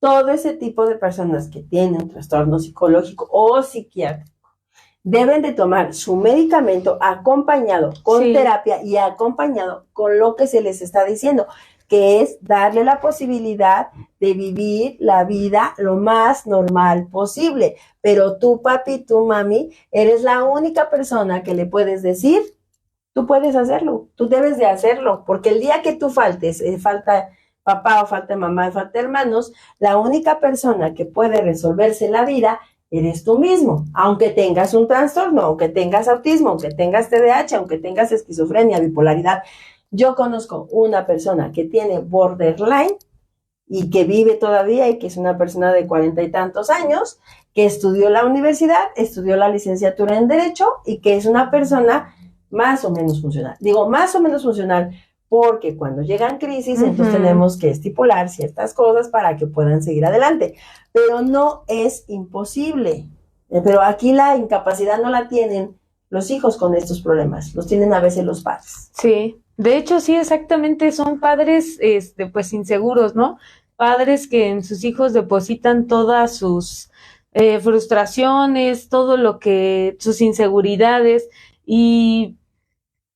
Todo ese tipo de personas que tienen un trastorno psicológico o psiquiátrico deben de tomar su medicamento acompañado con terapia y acompañado con lo que se les está diciendo, que es darle la posibilidad de vivir la vida lo más normal posible. Pero tú, papi, tú, mami, eres la única persona que le puedes decir, tú puedes hacerlo, tú debes de hacerlo, porque el día que tú faltes, falta papá o falta mamá o falta hermanos, la única persona que puede resolverse la vida eres tú mismo, aunque tengas un trastorno, aunque tengas autismo, aunque tengas TDAH, aunque tengas esquizofrenia, bipolaridad. Yo conozco una persona que tiene borderline y que vive todavía y que es una persona de 40 y tantos años, que estudió la universidad, estudió la licenciatura en Derecho y que es una persona más o menos funcional. Digo más o menos funcional porque cuando llegan crisis, entonces tenemos que estipular ciertas cosas para que puedan seguir adelante. Pero no es imposible. Pero aquí la incapacidad no la tienen los hijos con estos problemas, los tienen a veces los padres. Sí, de hecho sí, exactamente, son padres pues inseguros, ¿no? Padres que en sus hijos depositan todas sus frustraciones, todo lo que, sus inseguridades, y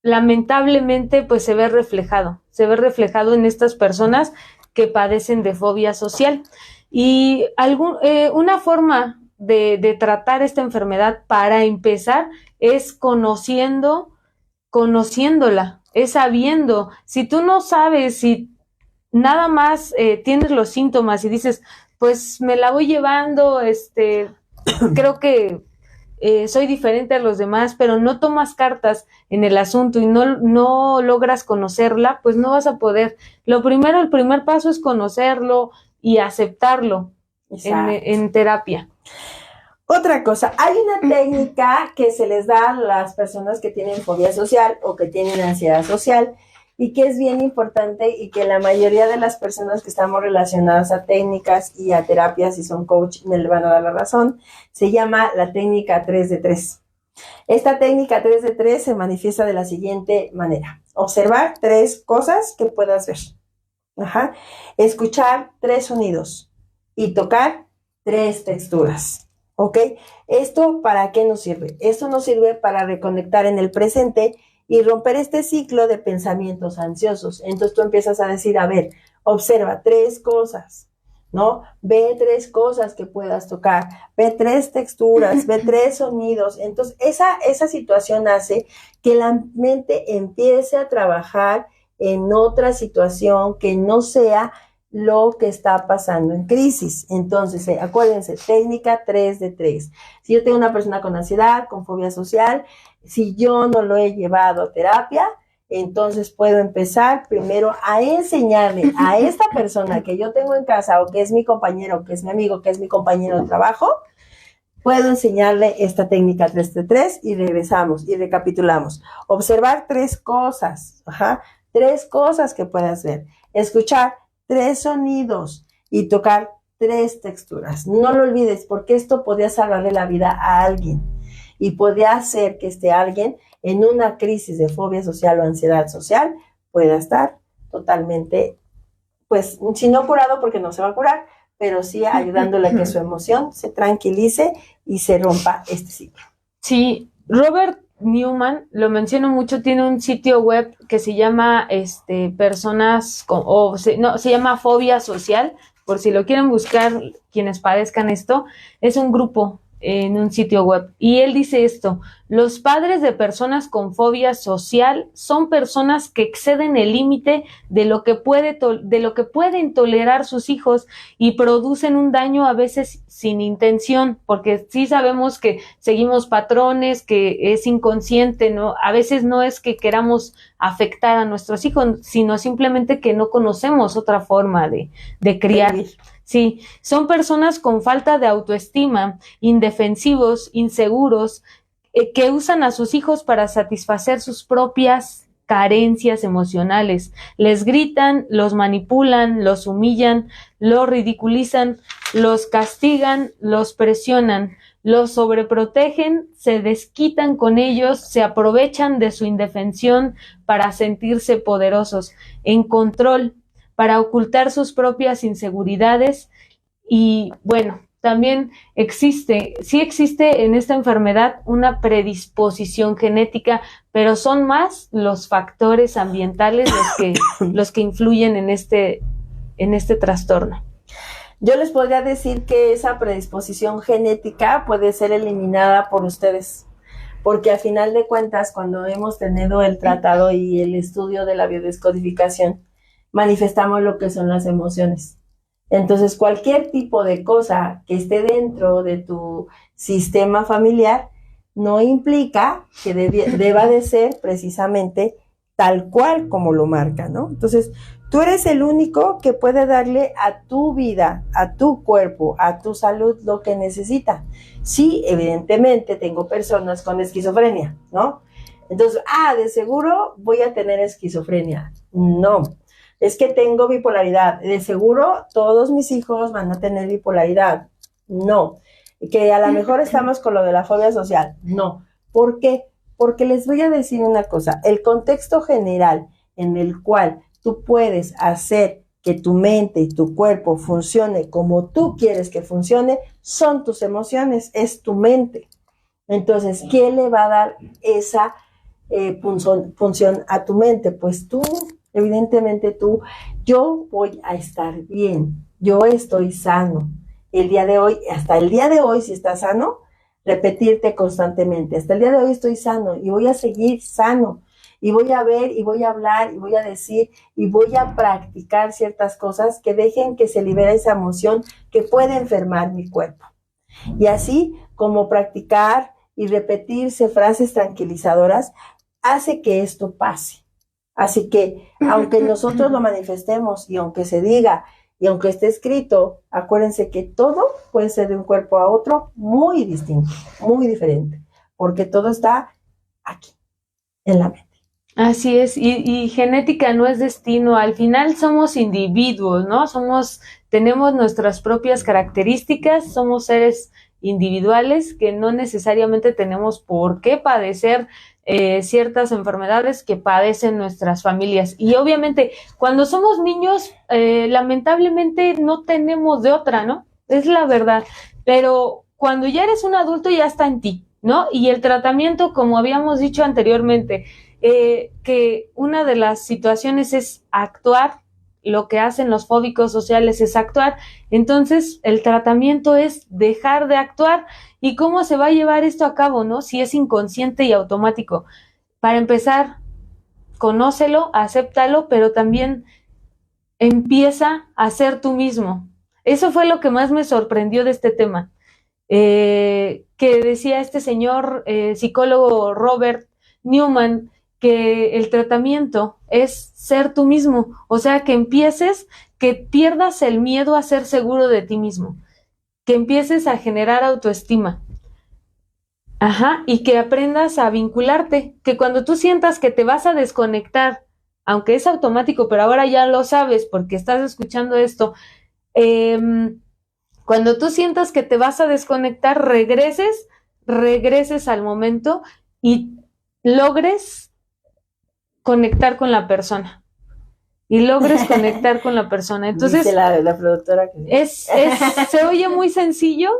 lamentablemente pues se ve reflejado en estas personas que padecen de fobia social. Y una forma de tratar esta enfermedad para empezar es conociéndola, es sabiendo. Si tú no sabes, si nada más tienes los síntomas y dices, pues me la voy llevando, creo que soy diferente a los demás, pero no tomas cartas en el asunto y no logras conocerla, pues no vas a poder. El primer paso es conocerlo y aceptarlo. en terapia. Otra cosa, hay una técnica que se les da a las personas que tienen fobia social o que tienen ansiedad social y que es bien importante y que la mayoría de las personas que estamos relacionadas a técnicas y a terapias y son coach me le van a dar la razón, se llama la técnica 3 de 3. Esta técnica 3 de 3 se manifiesta de la siguiente manera. Observar 3 cosas que puedas ver. Escuchar 3 sonidos y tocar 3 texturas. ¿Ok? ¿Esto para qué nos sirve? Esto nos sirve para reconectar en el presente y romper este ciclo de pensamientos ansiosos. Entonces tú empiezas a decir, a ver, observa 3 cosas, ¿no? Ve 3 cosas que puedas tocar, ve 3 texturas, ve 3 sonidos. Entonces esa situación hace que la mente empiece a trabajar en otra situación que no sea lo que está pasando en crisis. Entonces, acuérdense, técnica 3 de 3. Si yo tengo una persona con ansiedad, con fobia social, si yo no lo he llevado a terapia, entonces puedo empezar primero a enseñarle a esta persona que yo tengo en casa o que es mi compañero, que es mi amigo, que es mi compañero de trabajo, puedo enseñarle esta técnica 3 de 3 y regresamos y recapitulamos. Observar 3 cosas, 3 cosas que puedas ver. Escuchar 3 sonidos y tocar 3 texturas. No lo olvides porque esto podría salvarle la vida a alguien y podría hacer que alguien en una crisis de fobia social o ansiedad social pueda estar totalmente, pues, si no curado porque no se va a curar, pero sí ayudándole a que su emoción se tranquilice y se rompa este ciclo. Sí, Robert Newman, lo menciono mucho, tiene un sitio web que se llama se llama Fobia Social, por si lo quieren buscar quienes padezcan esto, es un grupo en un sitio web. Y él dice esto: los padres de personas con fobia social son personas que exceden el límite de lo que pueden tolerar sus hijos y producen un daño a veces sin intención, porque sí sabemos que seguimos patrones, que es inconsciente, ¿no? A veces no es que queramos afectar a nuestros hijos, sino simplemente que no conocemos otra forma de criar. Sí, son personas con falta de autoestima, indefensivos, inseguros, que usan a sus hijos para satisfacer sus propias carencias emocionales. Les gritan, los manipulan, los humillan, los ridiculizan, los castigan, los presionan, los sobreprotegen, se desquitan con ellos, se aprovechan de su indefensión para sentirse poderosos, en control, para ocultar sus propias inseguridades. Y bueno, también sí existe en esta enfermedad una predisposición genética, pero son más los factores ambientales los que influyen en este trastorno. Yo les podría decir que esa predisposición genética puede ser eliminada por ustedes, porque a final de cuentas, cuando hemos tenido el tratado y el estudio de la biodescodificación, manifestamos lo que son las emociones. Entonces, cualquier tipo de cosa que esté dentro de tu sistema familiar no implica que deba de ser precisamente tal cual como lo marca, ¿no? Entonces, tú eres el único que puede darle a tu vida, a tu cuerpo, a tu salud lo que necesita. Sí, evidentemente tengo personas con esquizofrenia, ¿no? Entonces, de seguro voy a tener esquizofrenia. No. Es que tengo bipolaridad. De seguro todos mis hijos van a tener bipolaridad. No. Que a lo mejor estamos con lo de la fobia social. No. ¿Por qué? Porque les voy a decir una cosa. El contexto general en el cual tú puedes hacer que tu mente y tu cuerpo funcione como tú quieres que funcione son tus emociones, es tu mente. Entonces, ¿quién le va a dar esa función a tu mente? Pues tú. Evidentemente tú, yo voy a estar bien, yo estoy sano. Hasta el día de hoy, si estás sano, repetirte constantemente, hasta el día de hoy estoy sano y voy a seguir sano. Y voy a ver, y voy a hablar, y voy a decir, y voy a practicar ciertas cosas que dejen que se libere esa emoción que puede enfermar mi cuerpo. Y así como practicar y repetirse frases tranquilizadoras hace que esto pase. Así que, aunque nosotros lo manifestemos y aunque se diga Y aunque esté escrito, acuérdense que todo puede ser de un cuerpo a otro muy distinto, muy diferente, porque todo está aquí, en la mente. Así es, y genética no es destino, al final somos individuos, ¿no? Tenemos nuestras propias características, somos seres individuales que no necesariamente tenemos por qué padecer ciertas enfermedades que padecen nuestras familias. Y obviamente, cuando somos niños, lamentablemente no tenemos de otra, ¿no? Es la verdad. Pero cuando ya eres un adulto ya está en ti, ¿no? Y el tratamiento, como habíamos dicho anteriormente, que una de las situaciones es actuar, lo que hacen los fóbicos sociales es actuar, entonces el tratamiento es dejar de actuar. ¿Y cómo se va a llevar esto a cabo, no? Si es inconsciente y automático. Para empezar, conócelo, acéptalo, pero también empieza a ser tú mismo. Eso fue lo que más me sorprendió de este tema. Que decía este señor psicólogo Robert Newman, que el tratamiento es ser tú mismo, o sea, que empieces, que pierdas el miedo a ser seguro de ti mismo, que empieces a generar autoestima. Ajá, y que aprendas a vincularte, que cuando tú sientas que te vas a desconectar, aunque es automático, pero ahora ya lo sabes porque estás escuchando esto, cuando tú sientas que te vas a desconectar, regreses al momento y logres conectar con la persona. Entonces, dice la productora que se oye muy sencillo,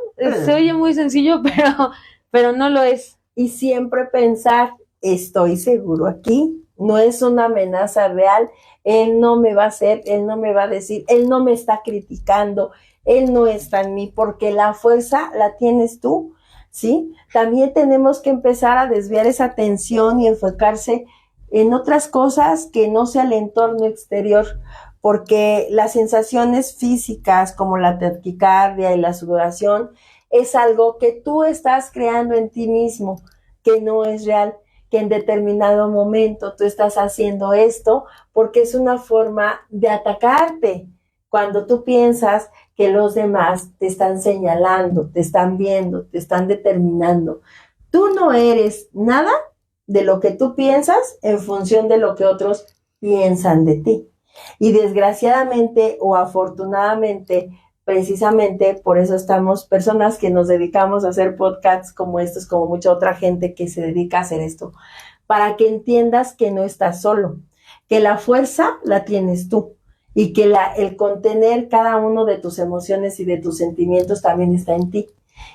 pero no lo es. Y siempre pensar, estoy seguro aquí, no es una amenaza real, él no me va a hacer, él no me va a decir, él no me está criticando, él no está en mí, porque la fuerza la tienes tú, ¿sí? También tenemos que empezar a desviar esa atención y enfocarse en otras cosas que no sea el entorno exterior, porque las sensaciones físicas como la taquicardia y la sudoración es algo que tú estás creando en ti mismo, que no es real, que en determinado momento tú estás haciendo esto porque es una forma de atacarte. Cuando tú piensas que los demás te están señalando, te están viendo, te están determinando, tú no eres nada de lo que tú piensas en función de lo que otros piensan de ti. Y desgraciadamente o afortunadamente, precisamente por eso estamos personas que nos dedicamos a hacer podcasts como estos, como mucha otra gente que se dedica a hacer esto, para que entiendas que no estás solo, que la fuerza la tienes tú y que el contener cada uno de tus emociones y de tus sentimientos también está en ti.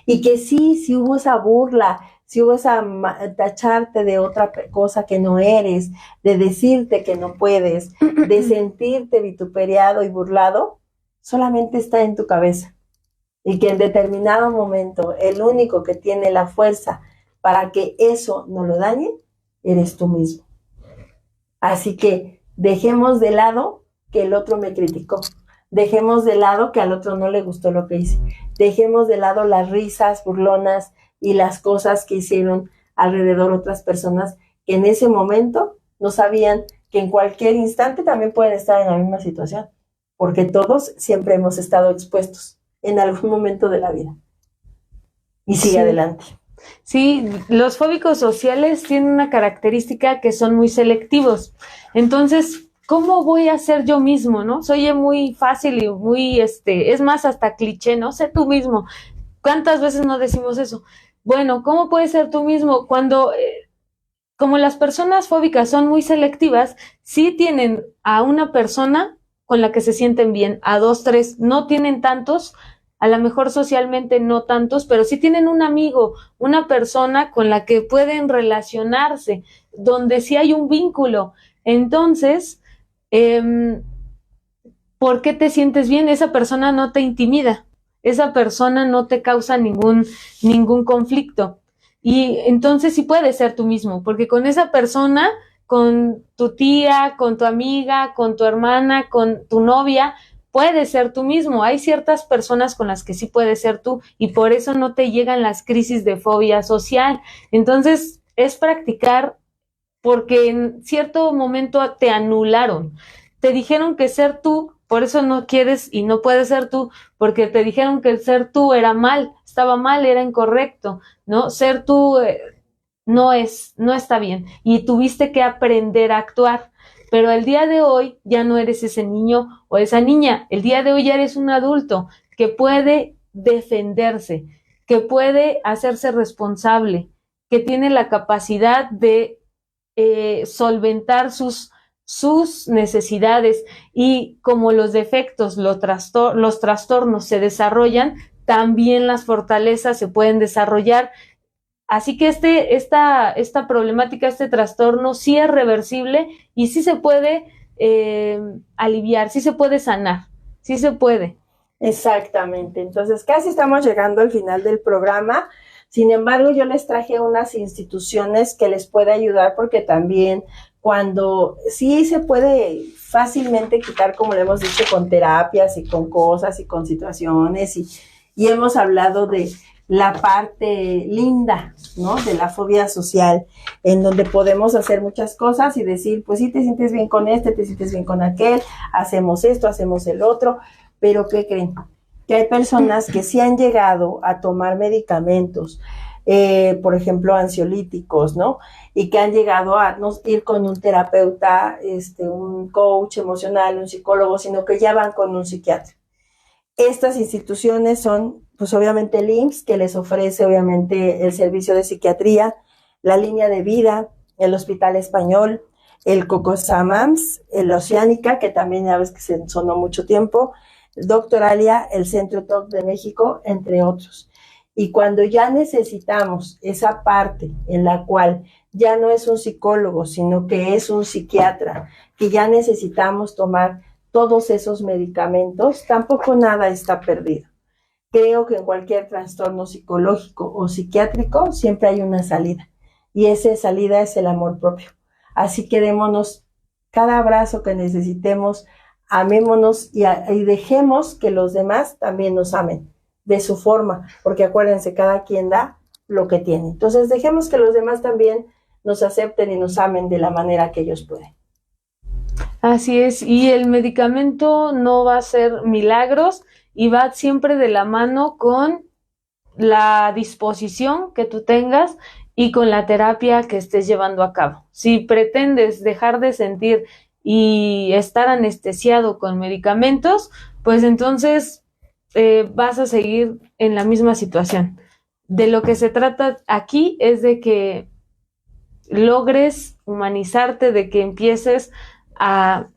Y que sí, si hubo esa burla, si hubo esa tacharte de otra cosa que no eres, de decirte que no puedes, de sentirte vituperiado y burlado, solamente está en tu cabeza. Y que en determinado momento el único que tiene la fuerza para que eso no lo dañe, eres tú mismo. Así que dejemos de lado que el otro me criticó. Dejemos de lado que al otro no le gustó lo que hice. Dejemos de lado las risas burlonas y las cosas que hicieron alrededor otras personas que en ese momento no sabían que en cualquier instante también pueden estar en la misma situación, porque todos siempre hemos estado expuestos en algún momento de la vida. Y sigue adelante. Sí, los fóbicos sociales tienen una característica que son muy selectivos. Entonces, ¿cómo voy a ser yo mismo, no? Soy muy fácil y muy, es más hasta cliché, ¿no? Sé tú mismo. ¿Cuántas veces no decimos eso? Bueno, ¿cómo puedes ser tú mismo? Cuando, como las personas fóbicas son muy selectivas, sí tienen a una persona con la que se sienten bien, a 2, 3, no tienen tantos, a lo mejor socialmente no tantos, pero sí tienen un amigo, una persona con la que pueden relacionarse, donde sí hay un vínculo. Entonces, ¿por qué te sientes bien? Esa persona no te intimida, esa persona no te causa ningún conflicto. Y entonces sí puedes ser tú mismo, porque con esa persona, con tu tía, con tu amiga, con tu hermana, con tu novia, puedes ser tú mismo. Hay ciertas personas con las que sí puedes ser tú y por eso no te llegan las crisis de fobia social. Entonces, es practicar, porque en cierto momento te anularon. Te dijeron que ser tú por eso no quieres y no puedes ser tú, porque te dijeron que el ser tú era mal, estaba mal, era incorrecto, ¿no? Ser tú no está bien y tuviste que aprender a actuar. Pero el día de hoy ya no eres ese niño o esa niña, el día de hoy ya eres un adulto que puede defenderse, que puede hacerse responsable, que tiene la capacidad de solventar sus necesidades, y como los defectos, los trastornos se desarrollan, también las fortalezas se pueden desarrollar. Así que esta problemática, este trastorno sí es reversible y sí se puede aliviar, sí se puede sanar, sí se puede. Exactamente. Entonces, casi estamos llegando al final del programa. Sin embargo, yo les traje unas instituciones que les puede ayudar, porque también cuando sí se puede fácilmente quitar, como le hemos dicho, con terapias y con cosas y con situaciones, y hemos hablado de la parte linda, ¿no? De la fobia social, en donde podemos hacer muchas cosas y decir, pues sí, te sientes bien con este, te sientes bien con aquel, hacemos esto, hacemos el otro, pero ¿qué creen? Que hay personas que sí han llegado a tomar medicamentos, por ejemplo, ansiolíticos, ¿no? Y que han llegado a no ir con un terapeuta, un coach emocional, un psicólogo, sino que ya van con un psiquiatra. Estas instituciones son, pues obviamente el IMSS, que les ofrece obviamente el servicio de psiquiatría, la línea de vida, el Hospital Español, el Cocosamams, el Oceánica, que también ya ves que se sonó mucho tiempo, el Doctor Alia, el Centro TOC de México, entre otros. Y cuando ya necesitamos esa parte en la cual ya no es un psicólogo, sino que es un psiquiatra, que ya necesitamos tomar todos esos medicamentos, tampoco nada está perdido. Creo que en cualquier trastorno psicológico o psiquiátrico siempre hay una salida, y esa salida es el amor propio. Así que démonos cada abrazo que necesitemos, amémonos y dejemos que los demás también nos amen de su forma, porque acuérdense, cada quien da lo que tiene. Entonces dejemos que los demás también nos acepten y nos amen de la manera que ellos pueden. Así es, y el medicamento no va a hacer milagros y va siempre de la mano con la disposición que tú tengas y con la terapia que estés llevando a cabo. Si pretendes dejar de sentir y estar anestesiado con medicamentos, pues entonces vas a seguir en la misma situación. De lo que se trata aquí es de que logres humanizarte, de que empieces a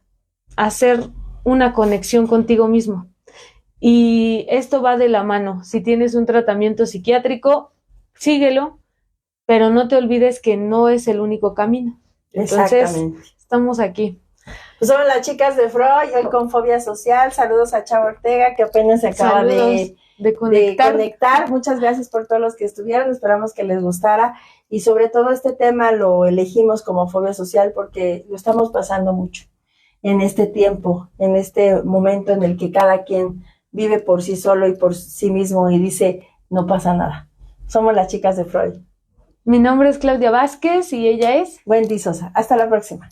hacer una conexión contigo mismo. Y esto va de la mano. Si tienes un tratamiento psiquiátrico, síguelo, pero no te olvides que no es el único camino. Entonces, estamos aquí. Pues somos las chicas de Freud, hoy con fobia social. Saludos a Chava Ortega, que apenas se acaba de conectar. Muchas gracias por todos los que estuvieron. Esperamos que les gustara. Y sobre todo este tema lo elegimos como fobia social porque lo estamos pasando mucho en este tiempo, en este momento en el que cada quien vive por sí solo y por sí mismo y dice, no pasa nada. Somos las chicas de Freud. Mi nombre es Claudia Vázquez y ella es Wendy Sosa. Hasta la próxima.